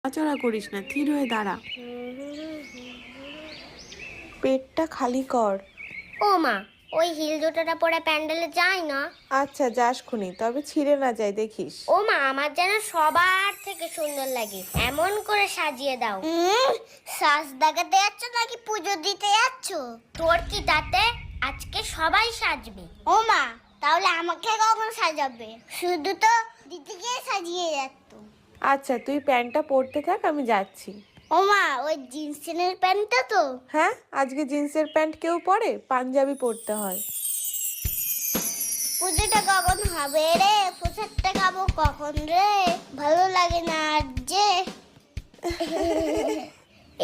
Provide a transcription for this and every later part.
নড়াচড়া করিস না, থির হয়ে দাঁড়া। পেটটা খালি কর। ও মা, ওই হিল জুতোটা পরে প্যান্ডেলে যায় না? আচ্ছা যাস খুনি, তবে ছিঁড়ে না যায় দেখিস। ও মা, আমার যেন সবার থেকে সুন্দর লাগে, এমন করে সাজিয়ে দাও। সাজ দেখাতে যাচ্ছ নাকি পুজো দিতে যাচ্ছ? তোর কি তাতে? আজকে সবাই সাজবে। ও মা, তাহলে আমাকে কখন সাজাবে? শুধু তো দিতে গিয়ে সাজিয়ে যাচ্ছ। আচ্ছা তুই প্যান্টটা পরতে থাক, আমি যাচ্ছি। ও মা, ওই জিন্সের প্যান্টটা তো? হ্যাঁ, আজকে জিন্সের প্যান্ট কেউ পরে? পাঞ্জাবি পরতে হয়। পুজোটা কখন হবে রে? প্রসাদটা খাবো কখন রে? ভালো লাগে না আর যে।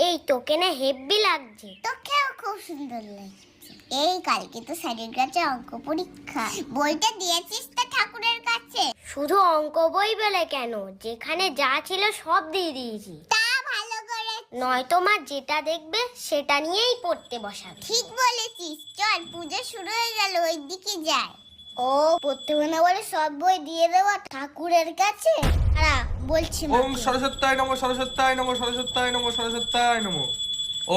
এই তোকে না হেব্বি লাগছে। তোকেও খুব সুন্দর লাগছে। এই কালকে তো স্যারের কাছে অঙ্ক পরীক্ষা, বইটা দিয়েছিস তো ঠাকুরের কাছে? শুধু অঙ্ক বই বলে কেন, যেখানে যা ছিল সব দিয়ে দিয়েছি। তা ভালো করে, নয়তো মা যেটা দেখবে সেটা নিয়েই পড়তে বসাবে। ঠিক বলেছিস, চল পুজো শুরু হয়ে গেল, ওই দিকে যাই। ও পড়তে হবে না বলে সব বই দিয়ে দেওয়া ঠাকুরের কাছে? বলছি ওং সরস্বত্যায় নমঃ সরস্বত্যায় নমঃ সরস্বত্যায় নমঃ সরস্বত্যায় নমঃ।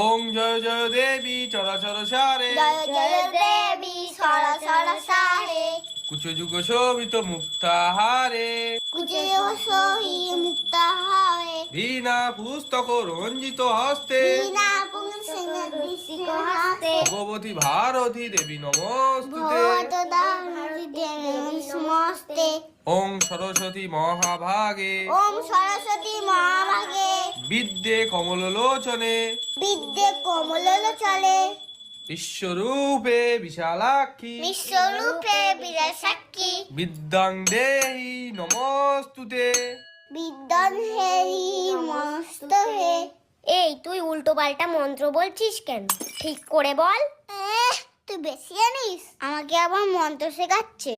ওং জয় জয় দেবী চরাচর সারে, জয় জয় দেবী সরসর সারে, কুচ যুগ শোভিত মুক্তাহারে, কুজে সহি মুক্তাহারে, বীণা পুস্তক রঞ্জিত হস্তে, বিনা পুংসিং দৃষ্টিক হাতে, ভগবতী ভারতী দেবী নমস্তুতে। ভগবত দানবী দেবী সমস্তে। ওং সরস্বতী মহাভাগে, ওম সরস্বতী মহাভাগে, বিদ্যে কমললোচনে, বিদ্যে কমলোচনে, বিশ্বরূপে বিশালাক্ষী, বিশ্বরূপে বিরাসাক্ষী, বিদ্যাং দেহি নমস্তুতে। বিদ্যান হেরি মস্ত হে। এই তুই উল্টো পাল্টা মন্ত্র বলছিস কেন? ঠিক করে বল। তুই বেশি জানিস, আমাকে আবার মন্ত্র শেখাচ্ছে।